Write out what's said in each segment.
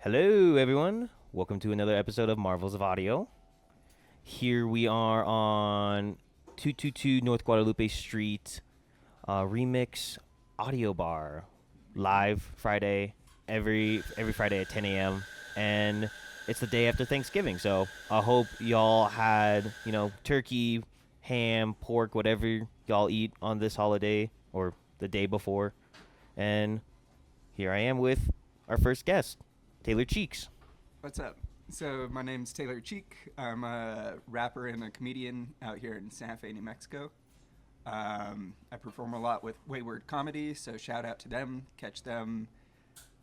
Hello, everyone. Welcome to another episode of Marvels of Audio. Here we are on 222 North Guadalupe Street, Remix Audio Bar, live Friday, every Friday at 10 a.m. And it's the day after Thanksgiving, so I hope y'all had turkey, ham, pork, whatever y'all eat on this holiday or the day before. And here I am with our first guest, Taylor Cheeks. What's up? So my name's Taylor Cheek. I'm a rapper and a comedian out here in Santa Fe, New Mexico. I perform a lot with Wayward Comedy, so shout out to them. Catch them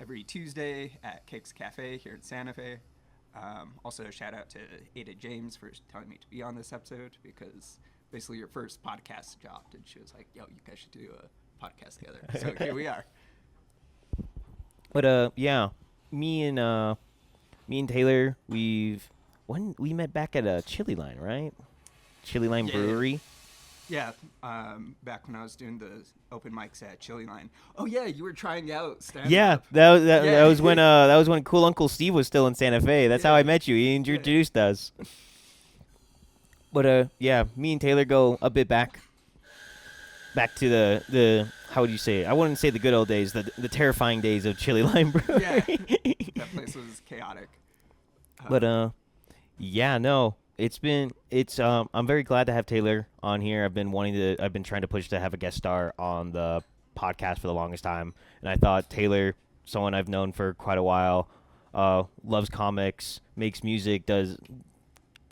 every Tuesday at Cakes Cafe here in Santa Fe. Also, shout out to Ada James for telling me to be on this episode because basically your first podcast dropped and she was like, yo, you guys should do a podcast together. So here we are. But yeah, me and Taylor, we met back at a Chili Line, right? Chili Line Brewery. Yeah, back when I was doing the open mics at Chili Line. Oh yeah, you were trying out stand-up. Yeah, that was when Cool Uncle Steve was still in Santa Fe. That's how I met you. He introduced us. But yeah, me and Taylor go a bit back to the how would you say it? I wouldn't say the good old days, the terrifying days of Chili Line Brewery. Yeah, that place was chaotic. But yeah, no, I'm very glad to have Taylor on here. I've been trying to push to have a guest star on the podcast for the longest time, and I thought Taylor, someone I've known for quite a while, loves comics, makes music,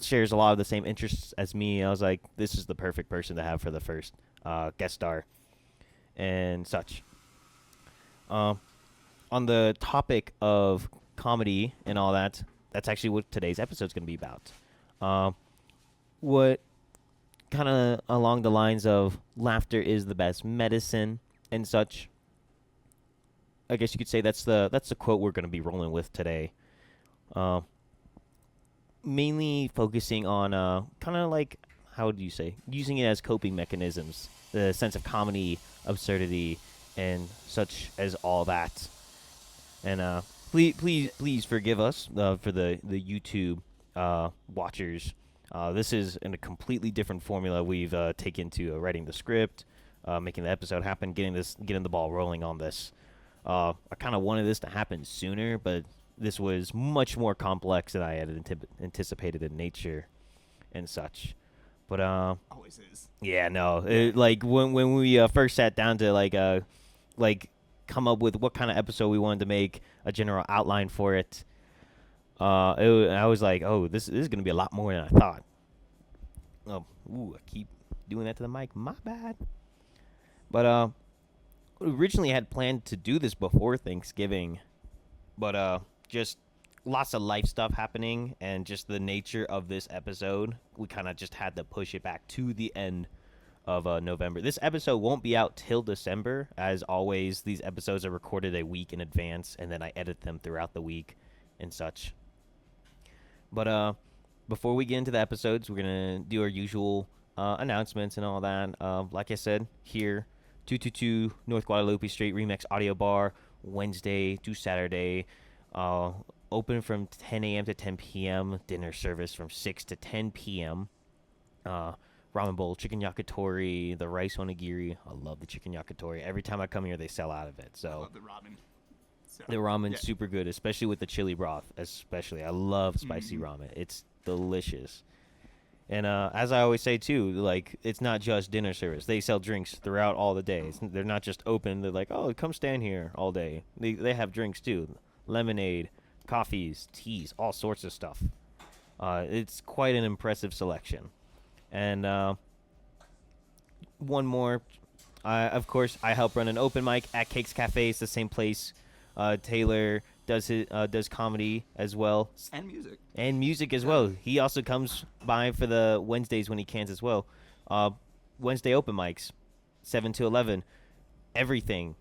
shares a lot of the same interests as me. I was like, this is the perfect person to have for the first guest star and such. On the topic of comedy and all that, that's actually what today's episode is going to be about. What kind of along the lines of laughter is the best medicine and such. I guess you could say that's the quote we're going to be rolling with today. Mainly focusing on kind of like, how would you say, using it as coping mechanisms, the sense of comedy, absurdity, and such as all that. And please forgive us for the YouTube watchers. This is in a completely different formula we've taken to writing the script, making the episode happen, getting the ball rolling on this. I kind of wanted this to happen sooner, but this was much more complex than I had anticipated in nature and such. But Always is. yeah, no, like when we first sat down to like come up with what kind of episode we wanted to make, a general outline for it. I was like, oh, this is gonna be a lot more than I thought. Oh, I keep doing that to the mic. My bad. But originally had planned to do this before Thanksgiving, but just lots of life stuff happening and just the nature of this episode, we kind of just had to push it back to the end of November. This episode won't be out till December. As always, these episodes are recorded a week in advance, and then I edit them throughout the week and such. But before we get into the episodes, we're going to do our usual announcements and all that. Like I said, here, 222 North Guadalupe Street, Remix Audio Bar, Wednesday to Saturday. Open from 10 a.m. to 10 p.m. Dinner service from 6 to 10 p.m. Ramen bowl, chicken yakitori, the rice onigiri. I love the chicken yakitori. Every time I come here, they sell out of it. So I love the ramen. So, the ramen's super good, especially with the chili broth. Especially, I love spicy ramen. It's delicious. And as I always say too, like, it's not just dinner service. They sell drinks throughout all the days. They're not just open. They're like, oh, come stand here all day. They have drinks too, lemonade, coffees, teas, all sorts of stuff. It's quite an impressive selection. And one more, of course, I help run an open mic at Cakes Cafe. It's the same place. Taylor does comedy as well. And music. As well. He also comes by for the Wednesdays when he can as well. Wednesday open mics, 7 to 11. Everything.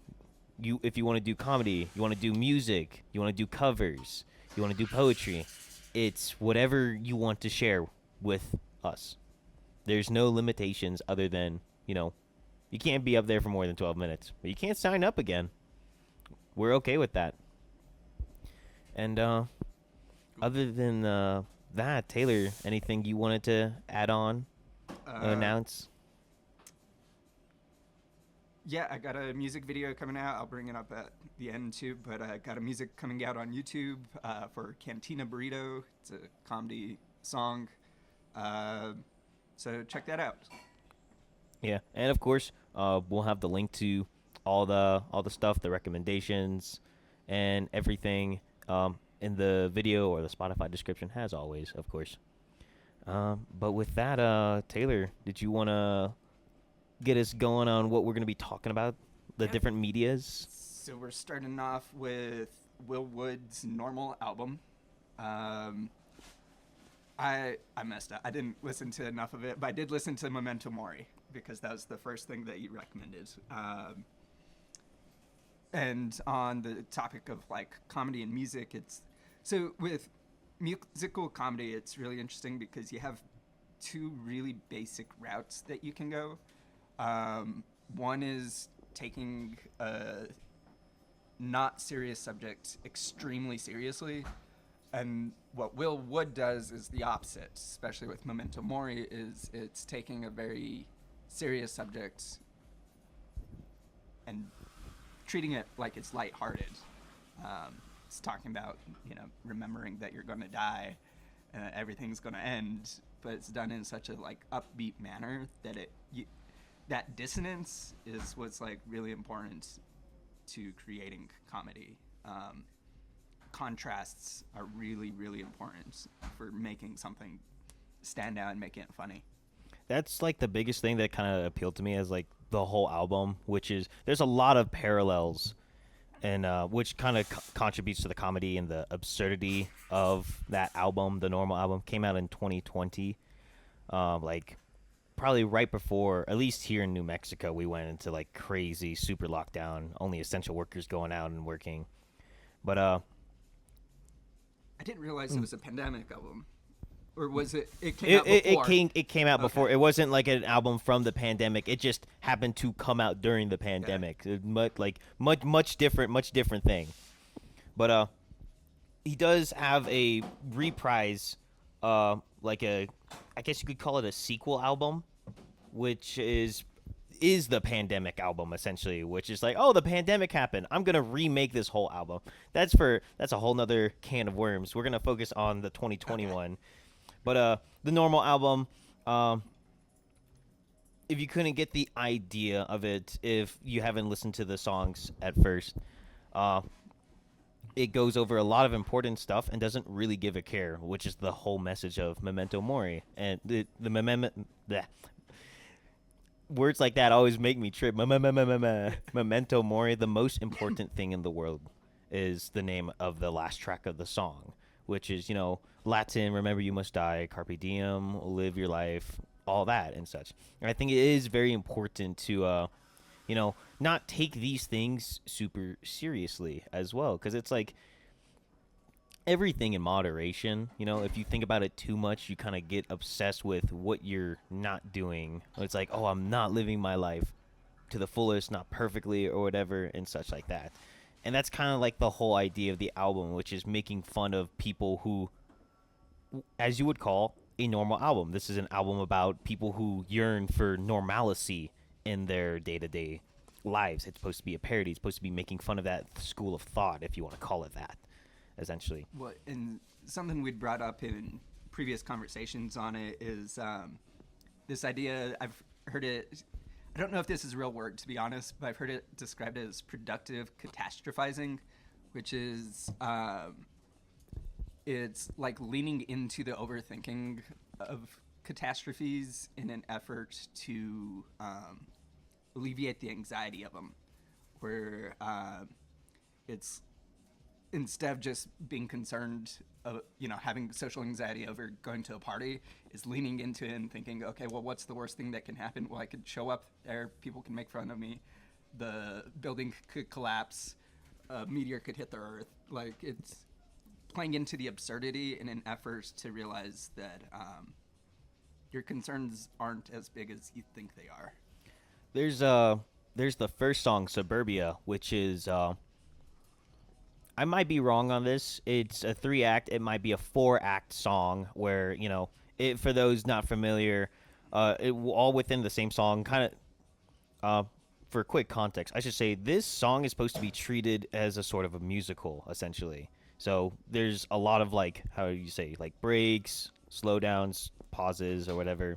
If you want to do comedy, you want to do music, you want to do covers, you want to do poetry, it's whatever you want to share with us. There's no limitations other than, you can't be up there for more than 12 minutes. But you can't sign up again. We're okay with that. And other than that, Taylor, anything you wanted to add on, Uh, announce? yeah, I got a music video coming out. I'll bring it up at the end too. But I got a music coming out on YouTube for Cantina Burrito. It's a comedy song. Uh, so check that out. Yeah, and of course, we'll have the link to all the stuff, the recommendations, and everything in the video or the Spotify description, as always, of course. But with that, Taylor, did you want to get us going on what we're going to be talking about, the Yeah. different medias? So we're starting off with Will Wood's Normal album. Um, I messed up. I didn't listen to enough of it, but I did listen to Memento Mori because that was the first thing that you recommended. And on the topic of like comedy and music, it's so with musical comedy, it's really interesting because you have two really basic routes that you can go. One is taking a not serious subject extremely seriously, and what Will Wood does is the opposite, especially with Memento Mori, is it's taking a very serious subject and treating it like it's lighthearted. It's talking about, remembering that you're going to die and that everything's going to end, but it's done in such a like upbeat manner that that dissonance is what's like really important to creating comedy. Contrasts are really, really important for making something stand out and making it funny. That's like the biggest thing that kind of appealed to me as like the whole album, which is there's a lot of parallels, and which kind of contributes to the comedy and the absurdity of that album. The normal album came out in 2020, like probably right before, at least here in New Mexico, we went into like crazy super lockdown, only essential workers going out and working. But I didn't realize it was a pandemic album, or was it? It came It, out it, before. it came out before. Okay. It wasn't like an album from the pandemic. It just happened to come out during the pandemic. Much different thing. But he does have a reprise, like a, I guess you could call it a sequel album, which is the pandemic album essentially, which is like, oh, the pandemic happened, I'm gonna remake this whole album. That's a whole nother can of worms. We're gonna focus on the 2021. Okay. But the normal album, if you couldn't get the idea of it, if you haven't listened to the songs at first, uh, it goes over a lot of important stuff and doesn't really give a care, which is the whole message of Memento Mori. And the words like that always make me trip. Memento Mori. The most important thing in the world is the name of the last track of the song, which is, Latin, remember you must die, carpe diem, live your life, all that and such. And I think it is very important to, not take these things super seriously as well, because it's like everything in moderation. If you think about it too much, you kind of get obsessed with what you're not doing. It's like, oh, I'm not living my life to the fullest, not perfectly or whatever, and such like that. And that's kind of like the whole idea of the album, which is making fun of people who, as you would call, a normal album. This is an album about people who yearn for normalcy in their day-to-day lives. It's supposed to be a parody. It's supposed to be making fun of that school of thought, if you want to call it that, essentially. Well, and something we'd brought up in previous conversations on it is this idea. I've heard it. I don't know if this is a real word, to be honest, but I've heard it described as productive catastrophizing, which is it's like leaning into the overthinking of catastrophes in an effort to alleviate the anxiety of them, where it's instead of just being concerned, having social anxiety over going to a party, is leaning into it and thinking, okay, well, what's the worst thing that can happen? Well, I could show up there, people can make fun of me, the building could collapse, a meteor could hit the earth. Like, it's playing into the absurdity in an effort to realize that your concerns aren't as big as you think they are. There's the first song, Suburbia, which is I might be wrong on this. It's a 3-act. It might be a 4-act song where it, for those not familiar, all within the same song. Kind of for quick context, I should say this song is supposed to be treated as a sort of a musical, essentially. So there's a lot of like, how do you say, like breaks, slowdowns, pauses, or whatever.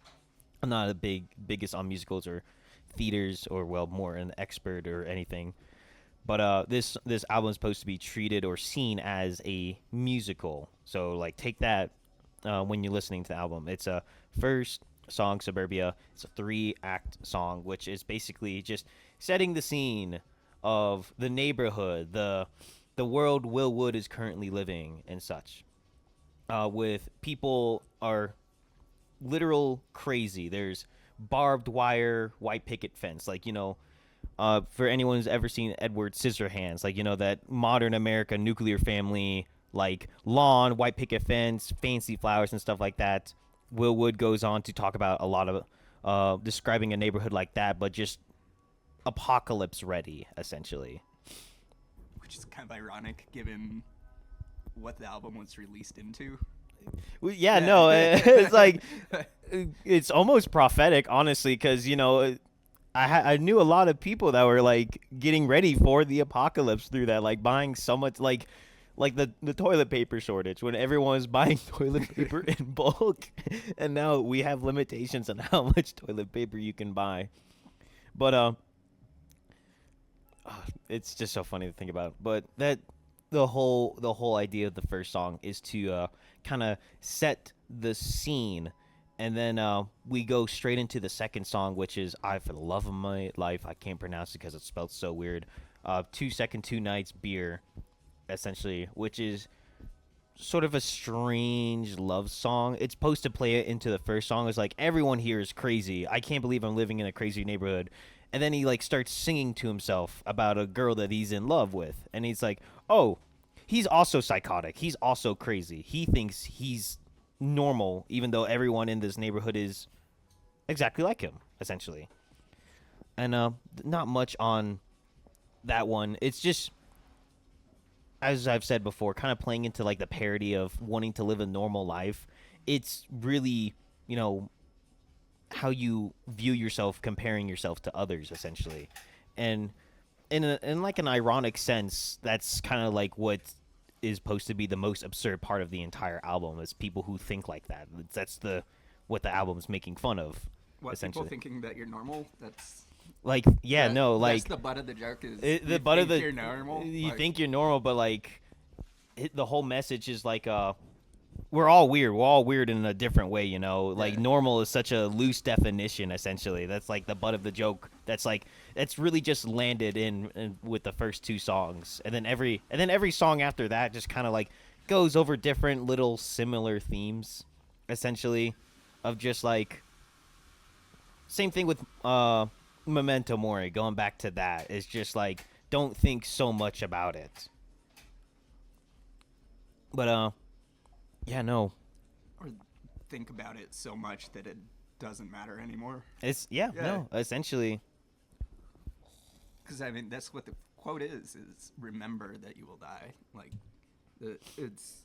I'm not a biggest on musicals or theaters, or well, more an expert or anything. But this album is supposed to be treated or seen as a musical. So like take that when you're listening to the album. It's a first song, Suburbia. It's a 3-act song, which is basically just setting the scene of the neighborhood, the world Will Wood is currently living and such. With people are literal crazy. There's barbed wire, white picket fence, like for anyone who's ever seen Edward Scissorhands, like that modern America nuclear family, like lawn, white picket fence, fancy flowers and stuff like that. Will Wood goes on to talk about a lot of describing a neighborhood like that, but just apocalypse ready, essentially. Which is kind of ironic given what the album was released into. Well, yeah, no, it's like it's almost prophetic, honestly, because I knew a lot of people that were like getting ready for the apocalypse through that, like buying so much, like the toilet paper shortage when everyone was buying toilet paper in bulk, and now we have limitations on how much toilet paper you can buy. But it's just so funny to think about. But that the whole idea of the first song is to kind of set the scene, and then we go straight into the second song, which is "I for the Love of My Life." I can't pronounce it because it's spelled so weird. 2 Second 2 Nights Beer, essentially, which is sort of a strange love song. It's supposed to play it into the first song. It's like, everyone here is crazy. I can't believe I'm living in a crazy neighborhood. And then he like starts singing to himself about a girl that he's in love with, and he's like, oh, he's also psychotic. He's also crazy. He thinks he's normal, even though everyone in this neighborhood is exactly like him, essentially. And not much on that one. It's just, as I've said before, kind of playing into like the parody of wanting to live a normal life. It's really, how you view yourself, comparing yourself to others, essentially. And in like an ironic sense, that's kind of like what is supposed to be the most absurd part of the entire album, is people who think like that. That's what the album's making fun of. What, essentially. people thinking that you're normal? That's like, yeah, no, like that's the butt of the joke. Is the butt of the you're normal? You think you're normal, but like the whole message is like we're all weird. We're all weird in a different way, Like normal is such a loose definition, essentially. That's like the butt of the joke. That's really just landed in with the first 2 songs, and then every song after that just kind of like goes over different little similar themes, essentially, of just like same thing with Memento Mori. Going back to that, it's just like, don't think so much about it. But yeah, no. Or think about it so much that it doesn't matter anymore. It's no, essentially. Because I mean, that's what the quote is remember that you will die. Like, it's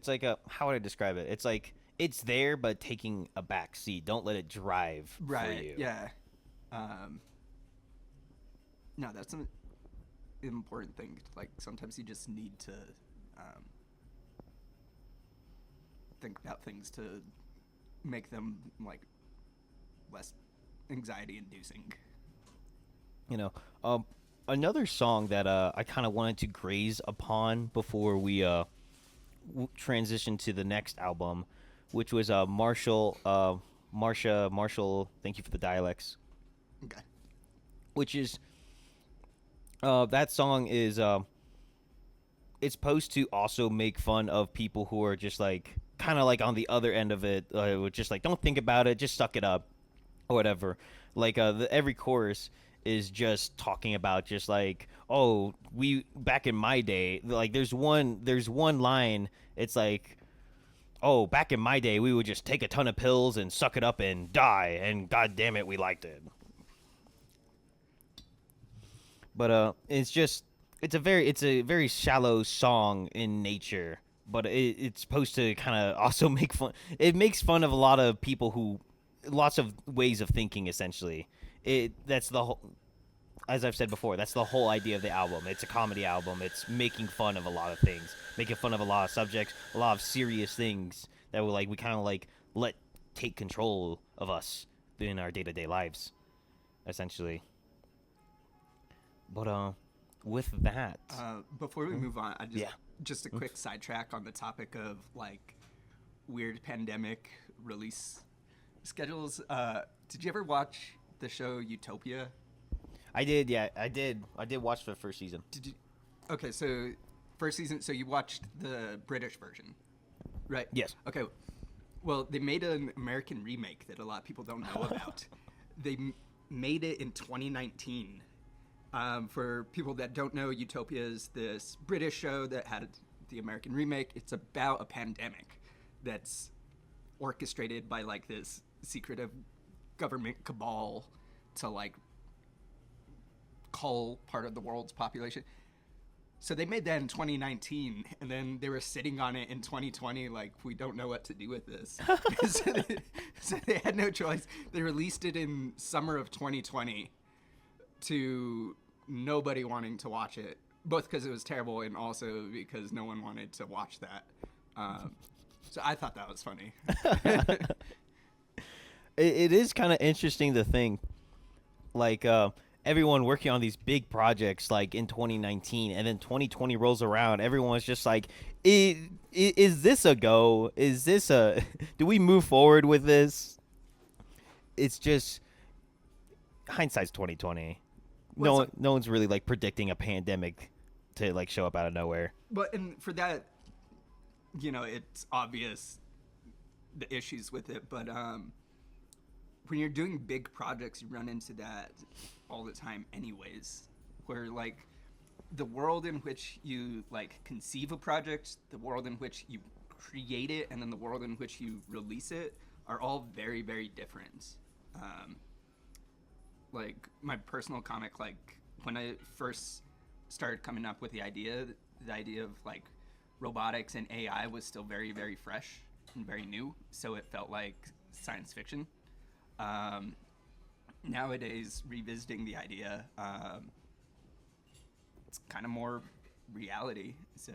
like how would I describe it? It's like, it's there, but taking a back seat. Don't let it drive for you. Yeah. No, that's an important thing. Like, sometimes you just need to think about things to make them like less anxiety inducing. Another song that I kind of wanted to graze upon before we transition to the next album, which was Marshall, thank you for the dialects. Okay. Which is that song is it's supposed to also make fun of people who are just like kind of like on the other end of it, just like, don't think about it, just suck it up or whatever. Like every chorus is just talking about just like, oh, we back in my day, like there's one line, it's like, oh, back in my day we would just take a ton of pills and suck it up and die, and god damn it, we liked it. But it's it's a very shallow song in nature, but it's supposed to kind of also make fun. It makes fun of a lot of people who, lots of ways of thinking. Essentially, that's the whole. As I've said before, that's the whole idea of the album. It's a comedy album. It's making fun of a lot of things, making fun of a lot of subjects, a lot of serious things that we kind of like let take control of us in our day-to-day lives, essentially. But with that, Before we move on, yeah. just a quick sidetrack on the topic of like weird pandemic release schedules. Did you ever watch the show Utopia? I did, yeah, I did watch the first season. Did you? Okay, so first season. So you watched the British version, right? Yes. Okay. Well, they made an American remake that a lot of people don't know about. They made it in 2019. For people that don't know, Utopia is this British show that had the American remake. It's about a pandemic that's orchestrated by like this secretive government cabal to like cull part of the world's population. So they made that in 2019, and then they were sitting on it in 2020, like, we don't know what to do with this. So they had no choice. They released it in summer of 2020 to nobody wanting to watch it, both because it was terrible and also because no one wanted to watch that. So I thought that was funny. It is kind of interesting to think, like, everyone working on these big projects like in 2019, and then 2020 rolls around. Everyone's just like, is this a go? Is this a do we move forward with this? It's just hindsight's 2020. No one's really like predicting a pandemic to like show up out of nowhere. But and for that, it's obvious the issues with it, but when you're doing big projects, you run into that all the time anyways, where like the world in which you like conceive a project, the world in which you create it, and then the world in which you release it are all very, very different. Like my personal comic, like when I first started coming up with the idea of like robotics and AI was still very, very fresh and very new, so it felt like science fiction. Nowadays, revisiting the idea, it's kind of more reality. So,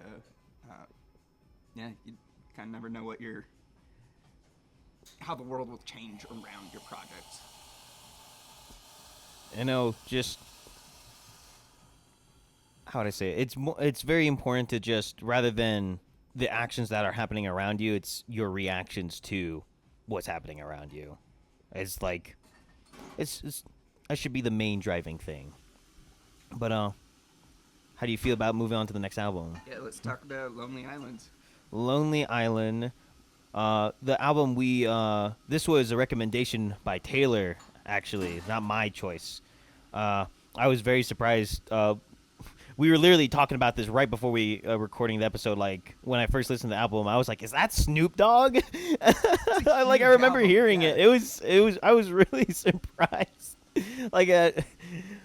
yeah, you kind of never know how the world will change around your project. Just how would I say it? It's very important to just, rather than the actions that are happening around you, it's your reactions to what's happening around you. It's like, that should be the main driving thing. But how do you feel about moving on to the next album? Yeah, let's talk about Lonely Island. Lonely Island. The album this was a recommendation by Taylor, actually, not my choice. I was very surprised. We were literally talking about this right before we recording the episode. Like when I first listened to the album, I was like, "Is that Snoop Dogg?" I remember album, hearing yeah. it. It was. I was really surprised. I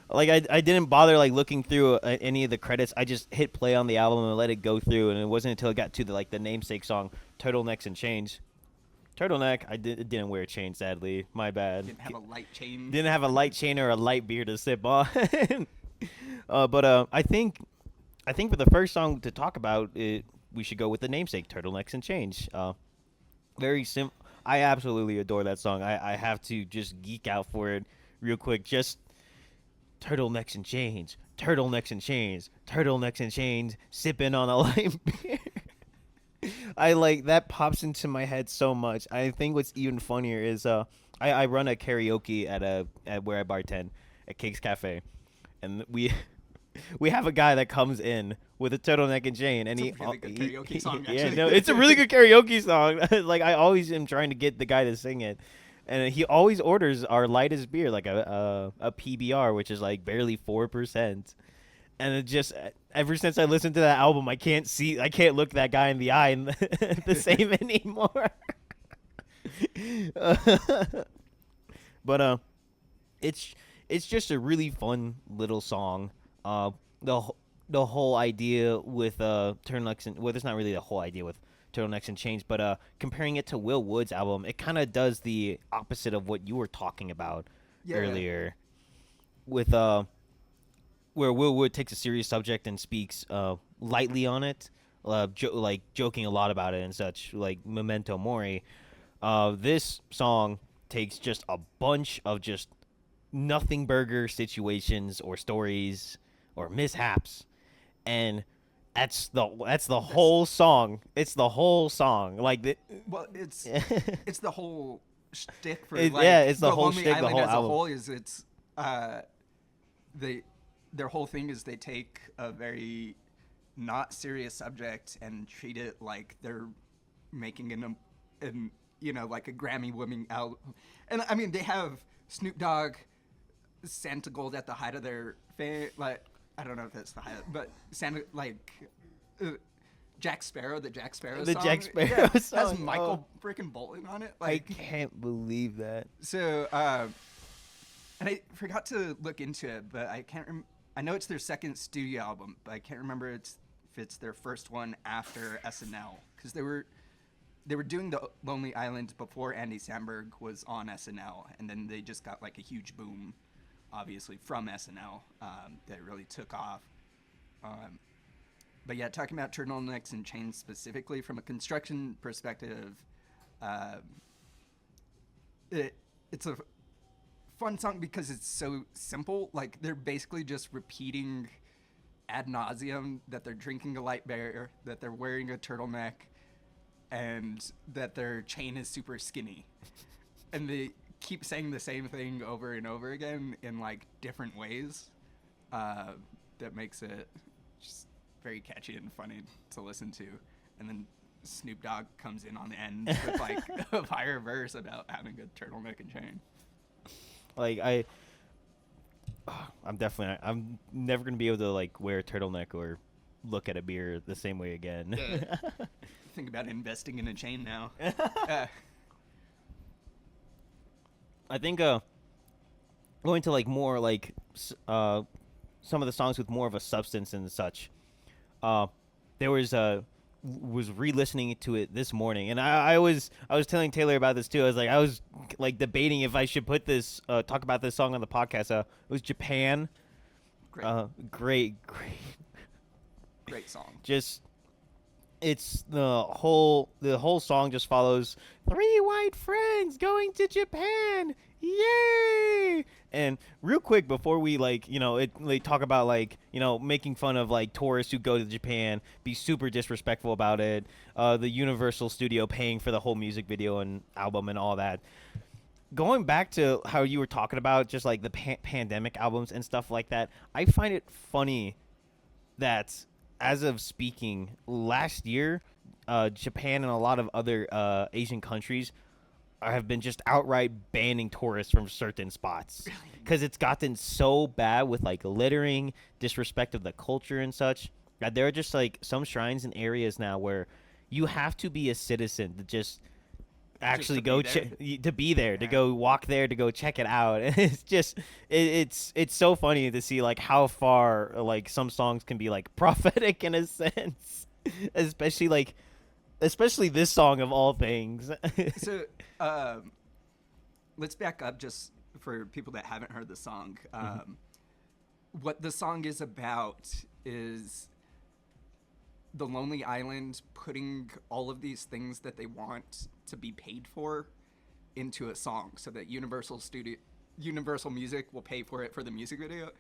didn't bother like looking through any of the credits. I just hit play on the album and let it go through. And it wasn't until it got to the namesake song, "Turtlenecks and Chains." Turtleneck. I didn't wear a chain, sadly. My bad. Didn't have a light chain. Didn't have a light chain or a light beer to sip on. But I think for the first song to talk about it, we should go with the namesake, "Turtlenecks and Chains." Very simple. I absolutely adore that song. I have to just geek out for it real quick. Just turtlenecks and chains, turtlenecks and chains, turtlenecks and chains, sipping on a light beer. I like that pops into my head so much. I think what's even funnier is I run a karaoke at where I bartend at Cake's Cafe, and we have a guy that comes in with a turtleneck and chain, and It's a really good karaoke song, yeah, actually. no, it's a really good karaoke song. Like I always am trying to get the guy to sing it, and he always orders our lightest beer, like a PBR, which is like barely 4%. And it just, ever since I listened to that album, I can't look that guy in the eye the same anymore. But it's just a really fun little song. the whole idea with turtlenecks and well, that's not really the whole idea with turtlenecks and chains, but comparing it to Will Wood's album, it kind of does the opposite of what you were talking about Yeah. earlier with where Will Wood takes a serious subject and speaks lightly on it, like joking a lot about it and such, like Memento Mori. This song takes just a bunch of just nothing burger situations or stories or mishaps, and that's the whole song. It's the whole song. Like Well, it's the whole shtick for yeah, it's the whole Lonely shtick, the Island whole as a album. whole. Is it's they their whole thing is they take a very not serious subject and treat it like they're making an like a Grammy-winning album. And I mean, they have Snoop Dogg, Santa Gold at the height of their fame. Like, I don't know if that's the height, but Santa, like, Jack Sparrow, the Jack Sparrow The song. Jack Sparrow Yeah, song, has Michael freaking Bolton on it. I Like, can't believe that. so, and I forgot to look into it, but I can't I know it's their second studio album, but I can't remember if it's their first one after SNL, because they were doing the Lonely Island before Andy Samberg was on SNL, and then they just got like a huge boom, obviously from SNL, that really took off. But yeah, talking about turtlenecks and chains specifically from a construction perspective, it's a fun song because it's so simple. Like, they're basically just repeating ad nauseum that they're drinking a light beer, that they're wearing a turtleneck, and that their chain is super skinny. And they keep saying the same thing over and over again in like different ways. That makes it just very catchy and funny to listen to. And then Snoop Dogg comes in on the end with like a fire verse about having a turtleneck and chain. Like I'm never gonna be able to like wear a turtleneck or look at a beer the same way again. Yeah. Think about investing in a chain now. I think going to like more like some of the songs with more of a substance and such. There was re-listening to it this morning, and I was telling Taylor about this too. I was like debating if I should put this talk about this song on the podcast. It was Japan. Great. Great Song. Just it's the whole song just follows three white friends going to Japan. Yay! And real quick before we talk about making fun of like tourists who go to Japan, be super disrespectful about it. The Universal Studio paying for the whole music video and album and all that. Going back to how you were talking about just like the pandemic albums and stuff like that, I find it funny that as of speaking, last year, Japan and a lot of other Asian countries have been just outright banning tourists from certain spots because it's gotten so bad with like littering, disrespect of the culture and such. That there are just like some shrines and areas now where you have to be a citizen to just actually go to be there, to go walk there, to go check it out. And it's just it's so funny to see like how far like some songs can be like prophetic in a sense, especially this song of all things. So let's back up just for people that haven't heard the song. What the song is about is the Lonely Island putting all of these things that they want to be paid for into a song, so that Universal Music will pay for it for the music video.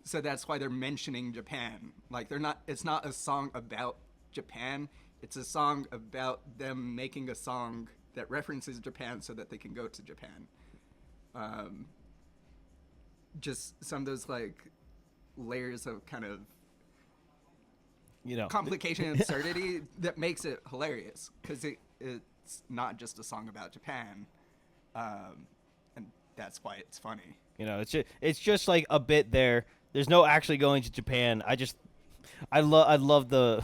So that's why they're mentioning Japan. Like, it's not a song about Japan. It's a song about them making a song that references Japan so that they can go to Japan. Just some of those like layers of kind of complication and absurdity that makes it hilarious, because it's not just a song about Japan, and that's why it's funny. It's just like a bit there. There's no actually going to Japan. I love the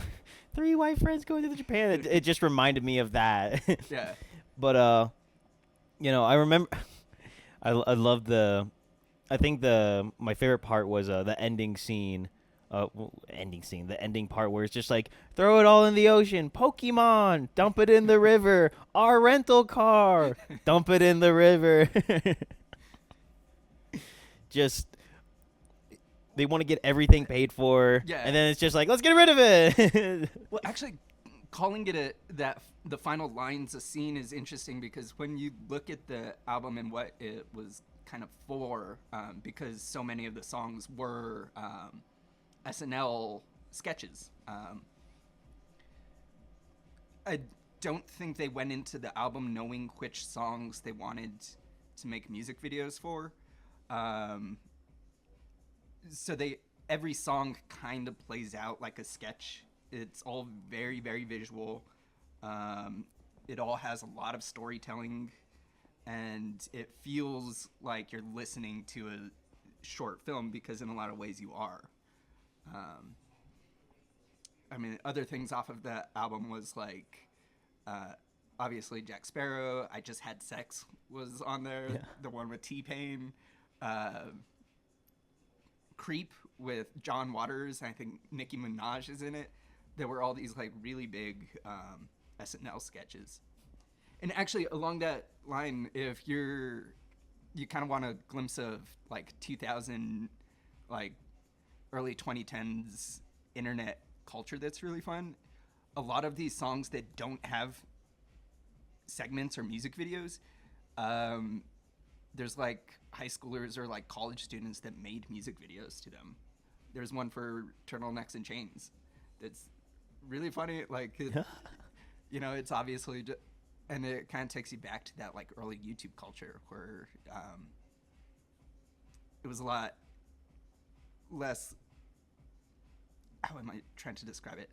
three white friends going to Japan. It just reminded me of that. Yeah. But I remember I love I think my favorite part was the ending scene ending scene, the ending part where it's just like throw it all in the ocean, Pokemon, dump it in the river, our rental car, dump it in the river. Just they want to get everything paid for, Yeah. and then it's just like let's get rid of it. Well, actually, calling it the final lines a scene is interesting because when you look at the album and what it was kind of for, because so many of the songs were SNL sketches. I don't think they went into the album knowing which songs they wanted to make music videos for. So every song kind of plays out like a sketch. It's all very, very visual. It all has a lot of storytelling, and it feels like you're listening to a short film because in a lot of ways you are. I mean, other things off of that album was like, obviously Jack Sparrow, I Just Had Sex was on there. Yeah. The one with T-Pain. Creep with John Waters. I think Nicki Minaj is in it. There were all these like really big SNL sketches. And actually, along that line, if you kind of want a glimpse of like 2000, like early 2010s internet culture that's really fun, a lot of these songs that don't have segments or music videos, there's like high schoolers or like college students that made music videos to them. There's one for Turtlenecks and Chains that's really funny. Like, it's obviously and it kind of takes you back to that like early YouTube culture where it was a lot less. How am I trying to describe it?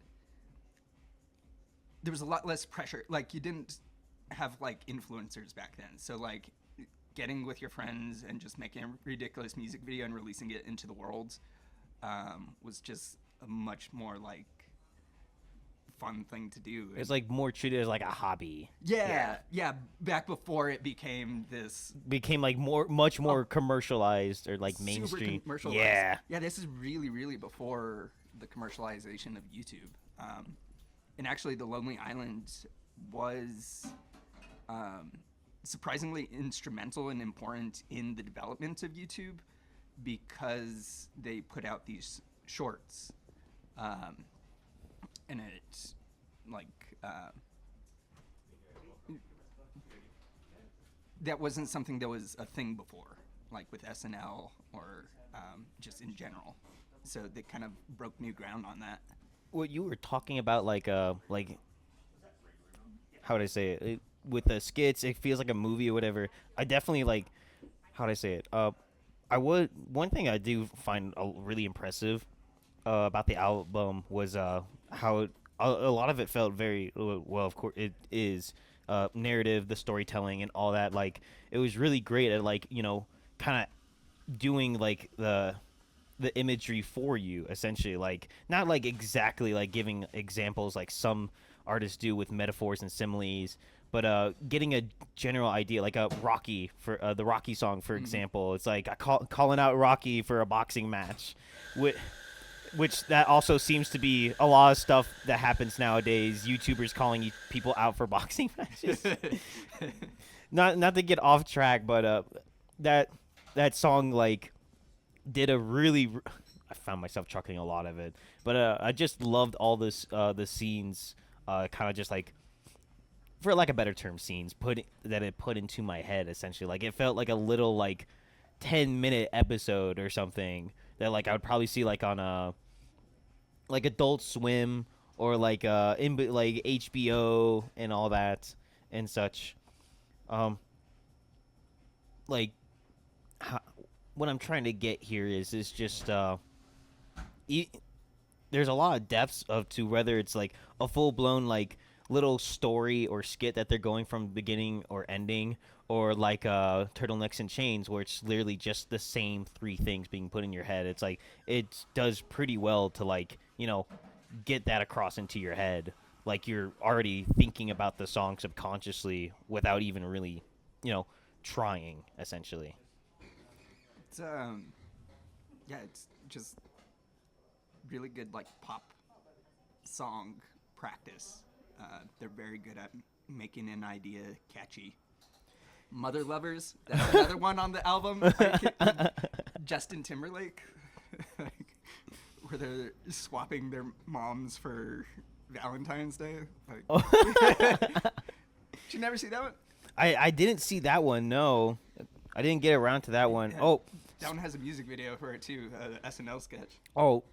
There was a lot less pressure. Like, you didn't have like influencers back then. So like getting with your friends and just making a ridiculous music video and releasing it into the world was just a much more like fun thing to do. It's like more treated as like a hobby. Yeah. Back before it became this, Became like much more commercialized or like super mainstream. commercialized. Yeah. Yeah, this is really, really before the commercialization of YouTube. And actually, The Lonely Island was surprisingly instrumental and important in the development of YouTube because they put out these shorts. And it's like that wasn't something that was a thing before, like with SNL or just in general. So they kind of broke new ground on that. What you were talking about, like how would I say it? With the skits, it feels like a movie or whatever. I definitely like, how would I say it? One thing I do find really impressive about the album was how a lot of it felt very well. Of course, it is narrative, the storytelling, and all that. Like, it was really great at like kind of doing like the imagery for you, essentially. Like, not like exactly like giving examples like some artists do with metaphors and similes, but getting a general idea, like a Rocky for the Rocky song, for example. It's like calling out Rocky for a boxing match, which that also seems to be a lot of stuff that happens nowadays. YouTubers calling people out for boxing matches. Not to get off track, but that song like did a really. I found myself chuckling a lot of it, but I just loved all this the scenes, kind of just like, for lack of better term, scenes it put into my head, essentially. Like, it felt like a little like 10-minute episode or something that like I would probably see like on a like Adult Swim or like in like HBO and all that and such. Like, what I'm trying to get here is just there's a lot of depths to whether it's like a full blown like little story or skit that they're going from beginning or ending, or like Turtlenecks and Chains, where it's literally just the same three things being put in your head. It's like it does pretty well to like get that across into your head, like you're already thinking about the song subconsciously without even really trying, essentially. It's it's just really good like pop song practice. They're very good at making an idea catchy. Mother Lovers, that's another one on the album. Justin Timberlake, where they're swapping their moms for Valentine's Day. Did you never see that one? I didn't see that one. No, I didn't get around to that one. Oh, that one has a music video for it too. The SNL sketch. Oh,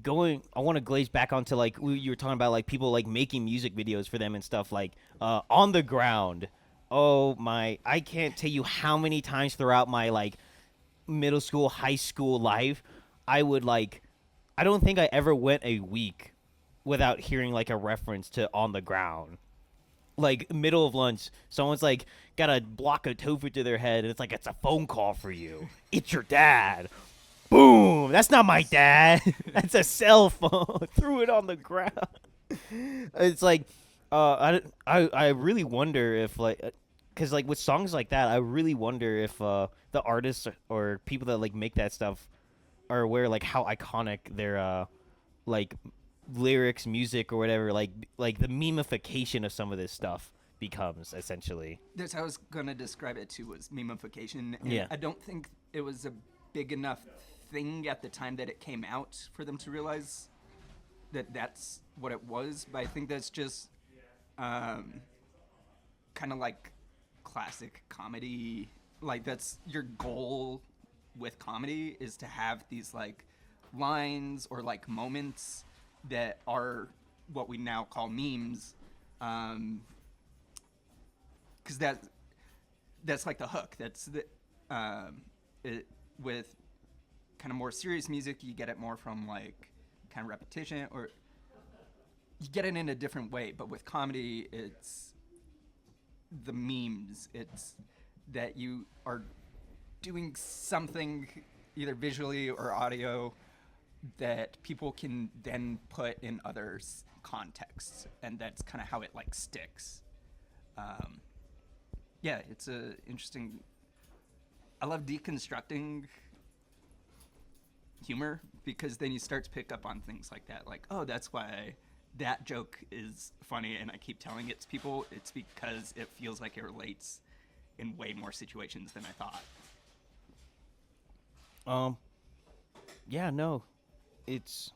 I want to glaze back onto like you were talking about like people like making music videos for them and stuff like On the Ground. Oh my, I can't tell you how many times throughout my like middle school, high school life, I don't think I ever went a week without hearing like a reference to On the Ground. Like middle of lunch, someone's like got a block of tofu to their head, and it's like it's a phone call for you. It's your dad. Boom! That's not my dad. That's a cell phone. Threw it on the ground. It's like, I really wonder if like, cause like with songs like that, I really wonder if the artists or people that like make that stuff are aware like how iconic their like lyrics, music, or whatever, like the memification of some of this stuff becomes essentially. That's how I was gonna describe it too, was memification. And Yeah. I don't think it was a big enough thing at the time that it came out for them to realize that that's what it was. But I think that's just kind of like classic comedy. Like that's your goal with comedy, is to have these like lines or like moments that are what we now call memes, because that's like the hook. That's the with kind of more serious music, you get it more from like kind of repetition, or you get it in a different way. But with comedy, it's the memes. It's that you are doing something either visually or audio that people can then put in other contexts, and that's kind of how it like sticks. Yeah, it's a interesting. I love deconstructing humor, because then you start to pick up on things like that, like, oh, that's why that joke is funny, and I keep telling it to people. It's because it feels like it relates in way more situations than I thought. Yeah, no. It's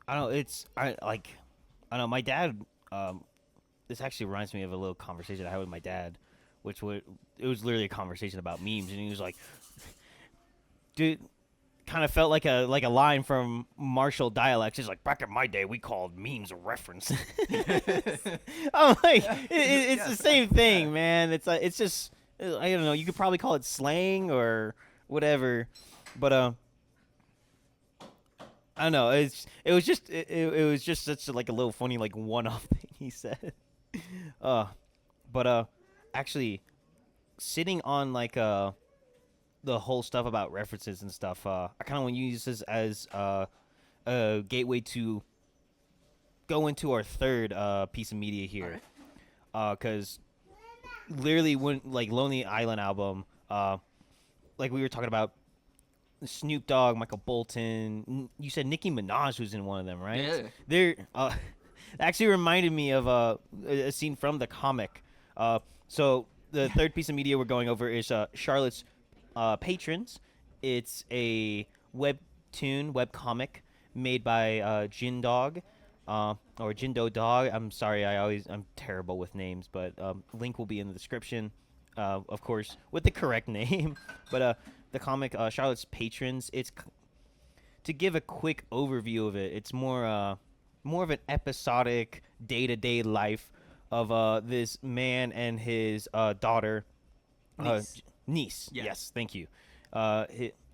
I don't know, I don't know, my dad this actually reminds me of a little conversation I had with my dad, which it was literally a conversation about memes, and he was like, dude, kind of felt like a line from Martial dialects. He's like, back in my day we called memes a reference. I'm like, it's the same thing, man. It's like, it's just, I don't know, you could probably call it slang or whatever, but I don't know. It was just such like a little funny like one-off thing he said. But actually, sitting on like the whole stuff about references and stuff, I kind of want to use this as a gateway to go into our third piece of media here, because literally when like Lonely Island album, like we were talking about. Snoop Dogg, Michael Bolton. You said Nicki Minaj was in one of them, right? Yeah. They're actually reminded me of a scene from the comic. So the third piece of media we're going over is Charlotte's Patrons. It's a webtoon comic made by Jin Dog, or Jindo Dog. I'm sorry, I'm terrible with names, but link will be in the description, of course, with the correct name. But the comic Charlotte's Patrons. It's to give a quick overview of it. It's more of an episodic day-to-day life of this man and his daughter, niece. Yes, thank you.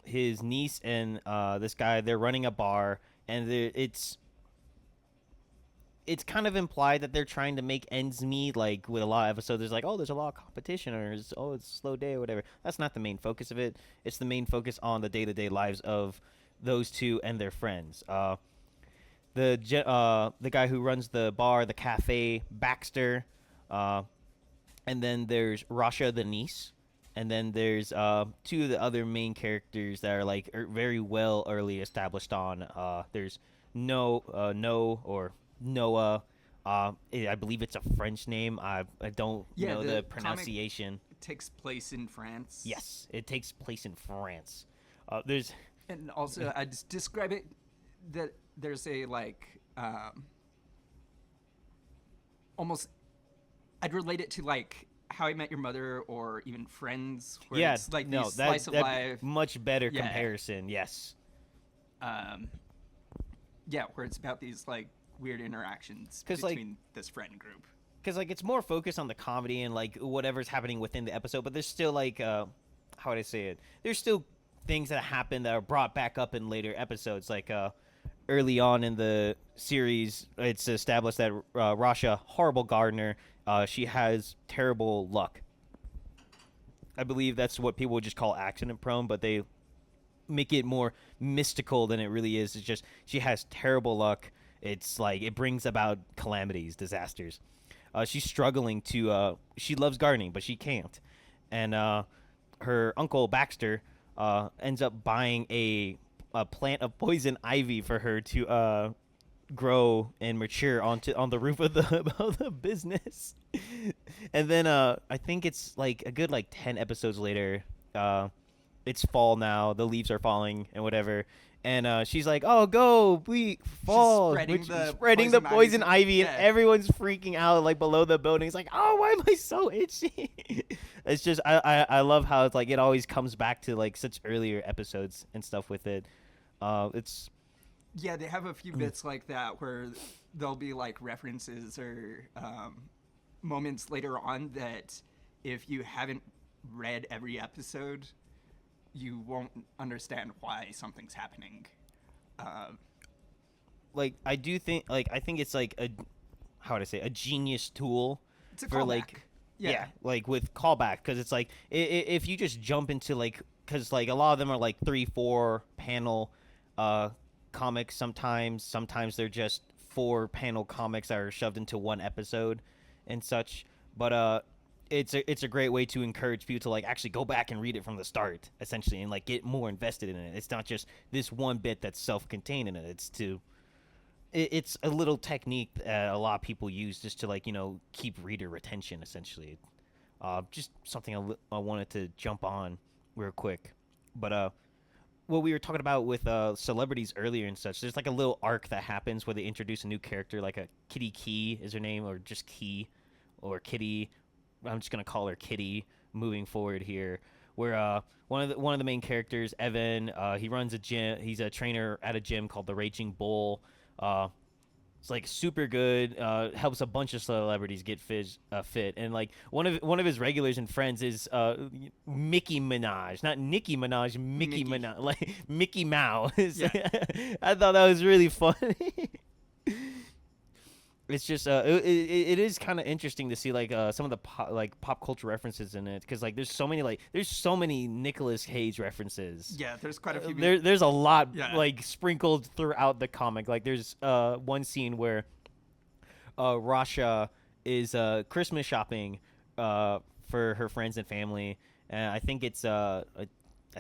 His niece and this guy. They're running a bar, and it's kind of implied that they're trying to make ends meet, like with a lot of episodes. There's like, oh, there's a lot of competition, or it's a slow day or whatever. That's not the main focus of it. It's the main focus on the day-to-day lives of those two and their friends. The guy who runs the bar, the cafe, Baxter, and then there's Rasha, the niece, and then there's two of the other main characters that are like very well early established on. There's No or Noah. I believe it's a French name. I don't Yeah, know the the comic pronunciation. takes place in France. Yes, it takes place in France. There's And also, I just describe it that there's a like almost. I'd relate it to like How I Met Your Mother or even Friends, where yeah, it's like no, these slice of that life. much better Yeah. comparison. Yes. Um, yeah, where it's about these like weird interactions 'Cause, like, between this friend group. because like it's more focused on the comedy and like whatever's happening within the episode, but there's still like how would I say it? There's still things that happen that are brought back up in later episodes. Like early on in the series, it's established that Rasha, horrible gardener, she has terrible luck. I believe that's what people would just call accident prone, but they make it more mystical than it really is. It's just she has terrible luck. It's like it brings about calamities, disasters. She's struggling to. She loves gardening, but she can't. And her uncle Baxter ends up buying a plant of poison ivy for her to grow and mature on the roof of the of the business. And then I think it's like a good like 10 episodes later. It's fall now. The leaves are falling and whatever. And she's like, "Oh, go, we fall!" Spreading the poison ivy, and Yeah. everyone's freaking out like below the building. It's like, "Oh, why am I so itchy?" It's just I love how it's like it always comes back to like such earlier episodes and stuff with it. It's Yeah, they have a few bits like that where there'll be like references or moments later on that if you haven't read every episode, you won't understand why something's happening. like I do think like I think it's like a how would I say a genius tool It's a for callback. like Yeah. like with callback because it's like if you just jump into like because like a lot of them are like 3-4 panel uh comics sometimes they're just 4 panel comics that are shoved into one episode and such but it's a great way to encourage people to like actually go back and read it from the start essentially and like get more invested in it. It's not just this one bit that's self-contained in it. It's a little technique that a lot of people use just to like keep reader retention essentially. Just something I wanted to jump on real quick, but what we were talking about with celebrities earlier and such, there's like a little arc that happens where they introduce a new character, like a Kitty Key is her name, or just Key, or Kitty. I'm just gonna call her Kitty moving forward here. Where one of the main characters, Evan, he runs a gym. He's a trainer at a gym called the Raging Bull. Uh, it's like super good. Helps a bunch of celebrities get fit, and like one of his regulars and friends is Mickey Minaj, not Nicki Minaj, Mickey Mickey. Minaj, like Mickey Mouse. Yeah. I thought that was really funny. It's just it is kind of interesting to see like some of the pop culture references in it because like there's so many Nicolas Cage references. Yeah, there's quite a few. There's a lot Yeah. like sprinkled throughout the comic. Like there's one scene where Rasha is Christmas shopping for her friends and family, and I think I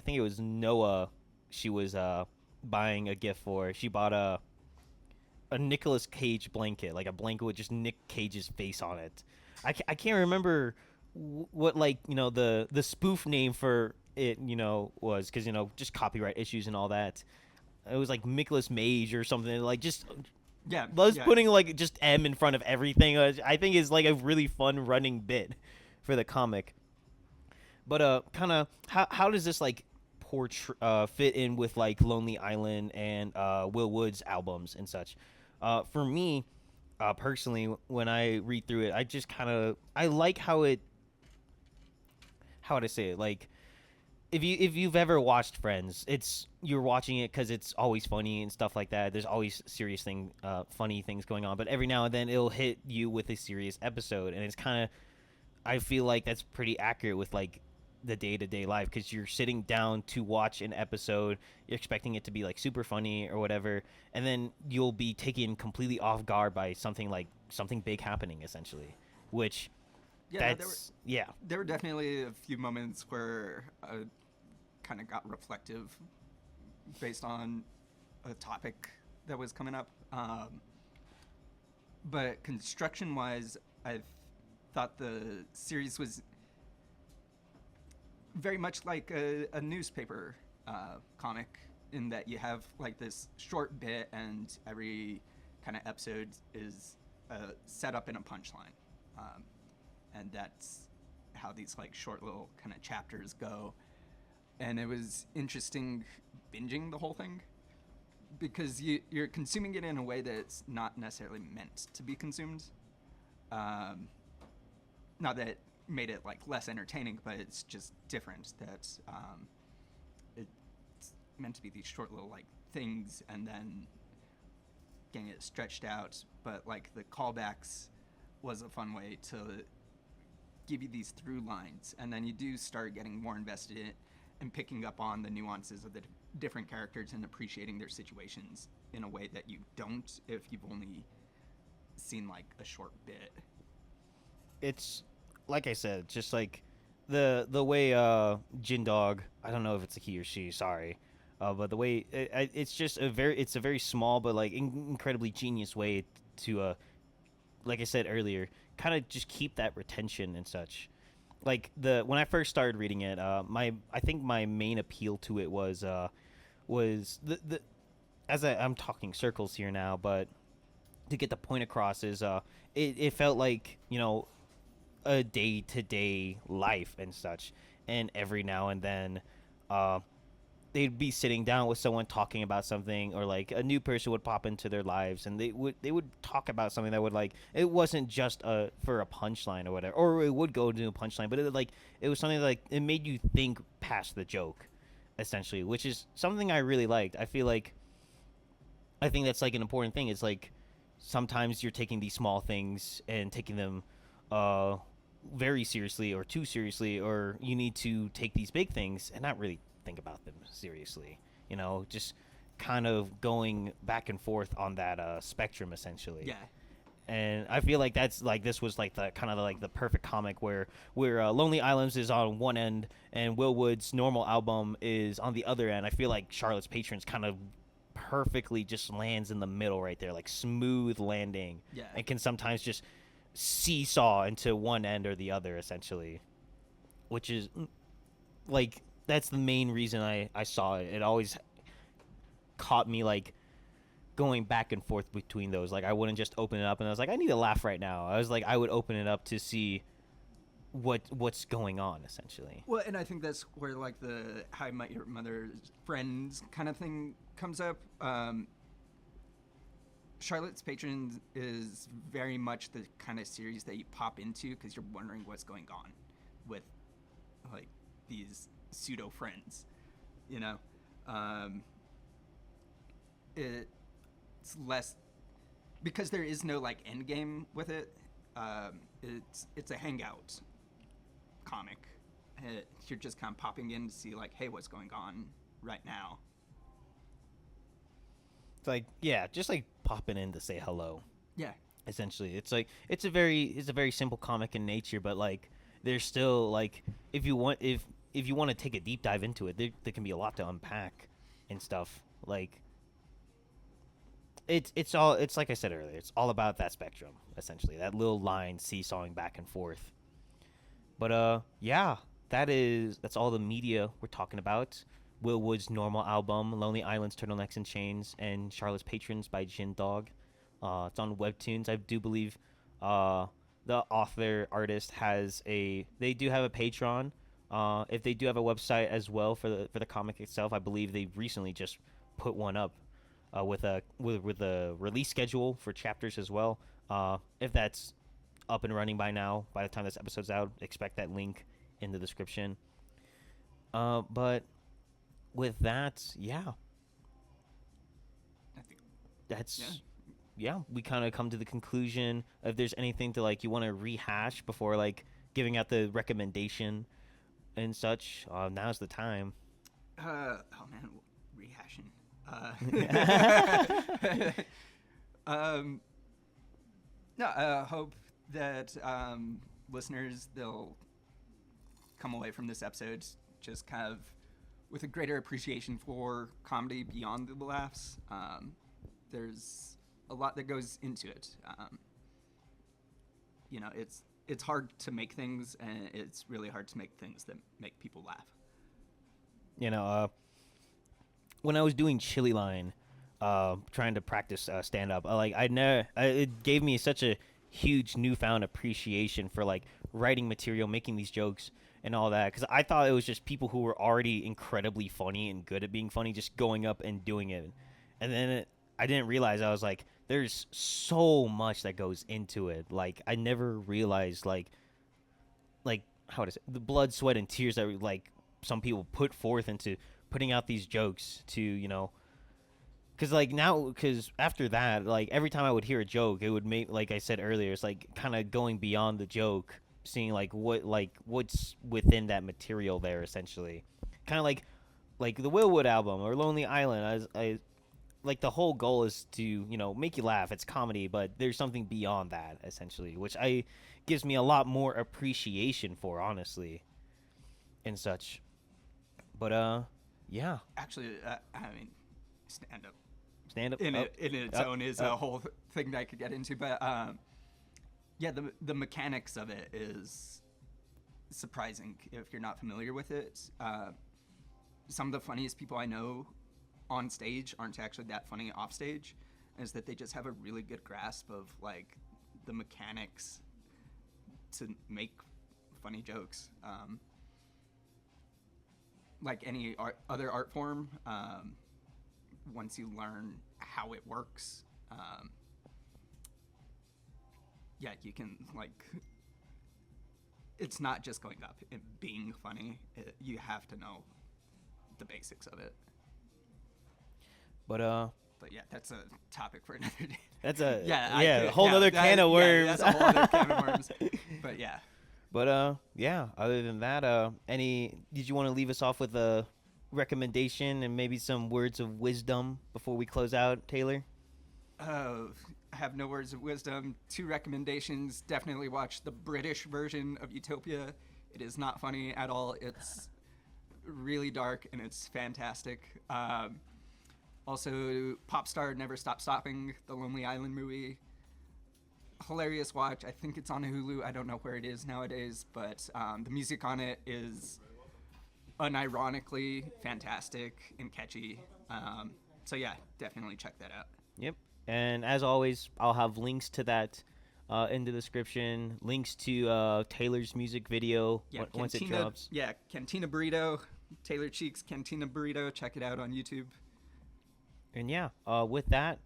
think it was Noah she was buying a gift for. She bought a Nicolas Cage blanket, like a blanket with just Nick Cage's face on it. I can't remember what like the spoof name for it was because just copyright issues and all that. It was like Nicolas Mage or something like just Yeah. us yeah. putting like just M in front of everything. I think is like a really fun running bit for the comic. But kind of how does this like fit in with like Lonely Island and Will Wood's albums and such? For me, personally, when I read through it, I just I like how would I say it? Like if you've ever watched Friends, you're watching it because it's always funny and stuff like that. There's always funny things going on, but every now and then it'll hit you with a serious episode, and it's kind of I feel like that's pretty accurate with like the day-to-day life because you're sitting down to watch an episode, you're expecting it to be like super funny or whatever, and then you'll be taken completely off guard by something big happening essentially, which Yeah, there were definitely a few moments where I kind of got reflective based on a topic that was coming up. But construction-wise, I thought the series was very much like a newspaper comic, in that you have like this short bit, and every kind of episode is set up in a punchline, and that's how these like short little kind of chapters go. And it was interesting binging the whole thing, because you're consuming it in a way that's not necessarily meant to be consumed. Not that it made it like less entertaining, but it's just different. That it's meant to be these short little like things, and then getting it stretched out. But like the callbacks was a fun way to give you these through lines, and then you do start getting more invested in it and picking up on the nuances of the different characters and appreciating their situations in a way that you don't if you've only seen like a short bit. It's like I said, just like the way Jin Dog. I don't know if it's a he or she. Sorry, but the way it's just a very small but like incredibly genius way to like I said earlier, kind of just keep that retention and such. Like when I first started reading it, I think my main appeal to it was the as I'm talking circles here now, but to get the point across is it felt like, you know, a day-to-day life and such, and every now and then they'd be sitting down with someone talking about something, or like a new person would pop into their lives, and they would talk about something that would like, it wasn't just for a punchline or whatever, or it would go to a punchline, but it was something like it made you think past the joke, essentially, which is something I really liked. I think that's like an important thing. It's like sometimes you're taking these small things and taking them very seriously or too seriously, or you need to take these big things and not really think about them seriously, you know, just kind of going back and forth on that spectrum, essentially. Yeah. And I feel like that's like, this was like the kind of like the perfect comic where Lonely Islands is on one end and Will Wood's normal album is on the other end. I feel like Charlotte's Patrons kind of perfectly just lands in the middle right there, like smooth landing. Yeah. And can sometimes just seesaw into one end or the other, essentially, which is like, that's the main reason I saw it. It always caught me like going back and forth between those. Like, I wouldn't just open it up and I was like, I need to laugh right now. I was like, I would open it up to see what's going on, essentially. Well, and I think that's where like the How I Met Your Mother's Friends kind of thing comes up. Charlotte's Patrons is very much the kind of series that you pop into because you're wondering what's going on with like these pseudo friends, you know. It's less because there is no like end game with it. It's a hangout comic. You're just kind of popping in to see like, hey, what's going on right now. It's like, yeah, just like popping in to say hello. Yeah. Essentially, it's like it's a very simple comic in nature, but like there's still like, if you want to take a deep dive into it, there can be a lot to unpack and stuff. Like it's like I said earlier, it's all about that spectrum, essentially, that little line seesawing back and forth. But yeah, that's all the media we're talking about. Will Wood's normal album, Lonely Islands, Turtlenecks and Chains, and Charlotte's Patrons by Jin Dog. It's on Webtoons. I do believe the author artist they do have a Patreon. If they do have a website as well for the comic itself, I believe they recently just put one up with a release schedule for chapters as well. If that's up and running by now, by the time this episode's out, expect that link in the description. But with that, yeah, I think that's yeah. We kind of come to the conclusion. If there's anything to like you want to rehash before like giving out the recommendation and such, now's the time. Oh man, rehashing. No, I hope that listeners, they'll come away from this episode just kind of with a greater appreciation for comedy beyond the laughs. there's a lot that goes into it. You know, it's hard to make things, and it's really hard to make things that make people laugh. You know, when I was doing Chili Line, trying to practice stand up, it gave me such a huge newfound appreciation for like writing material, making these jokes and all that, because I thought it was just people who were already incredibly funny and good at being funny just going up and doing it. And then I didn't realize, I was like, there's so much that goes into it. Like, I never realized like how to say, the blood, sweat, and tears that like some people put forth into putting out these jokes to, you know, because after that, like every time I would hear a joke, it would make, like I said earlier, it's like kind of going beyond the joke, seeing what's within that material there, essentially, kind of like the Willwood album or Lonely Island. I like, the whole goal is to, you know, make you laugh. It's comedy, but there's something beyond that, essentially, which gives me a lot more appreciation for, honestly, and such. But yeah, Actually, I mean, stand up in its own is a whole thing that I could get into, but yeah, the mechanics of it is surprising if you're not familiar with it. Some of the funniest people I know on stage aren't actually that funny off stage, is that they just have a really good grasp of like the mechanics to make funny jokes. Like any other art form, once you learn how it works, yeah, you can, like, it's not just going up and being funny. You have to know the basics of it. But yeah, that's a topic for another day. That's a whole other can of worms. Yeah, that's a whole other can of worms. But yeah. But yeah, other than that, did you want to leave us off with a recommendation and maybe some words of wisdom before we close out, Taylor? I have no words of wisdom. 2 recommendations. Definitely watch the British version of Utopia. It is not funny at all. It's really dark and it's fantastic. Also, Popstar Never Stop Stopping, the Lonely Island movie. Hilarious watch. I think it's on Hulu. I don't know where it is nowadays, but the music on it is unironically fantastic and catchy. So yeah, definitely check that out. Yep. And as always, I'll have links to that in the description. Links to Taylor's music video once it drops. Yeah, Cantina Burrito, Taylor Cheek's Cantina Burrito. Check it out on YouTube. And yeah, with that,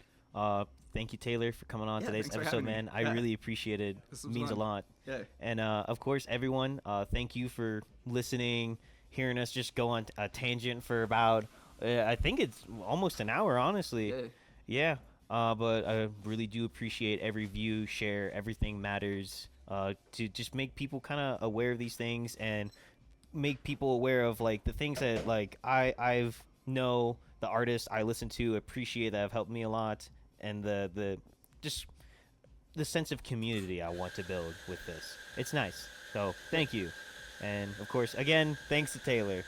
thank you, Taylor, for coming on today's episode, man. I really appreciate it. It means fun. a lot. Yeah. And of course, everyone, thank you for listening, hearing us just go on a tangent for about, I think it's almost an hour, honestly. Yeah. But I really do appreciate every view, share, everything matters, to just make people kind of aware of these things and make people aware of like the things that like I've know the artists I listen to appreciate that have helped me a lot, and the sense of community I want to build with this. It's nice. So thank you. And of course, again, thanks to Taylor.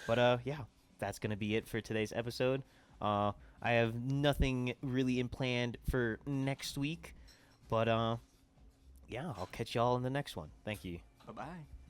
But yeah, that's gonna be it for today's episode. I have nothing really in planned for next week, but yeah, I'll catch y'all in the next one. Thank you. Bye-bye.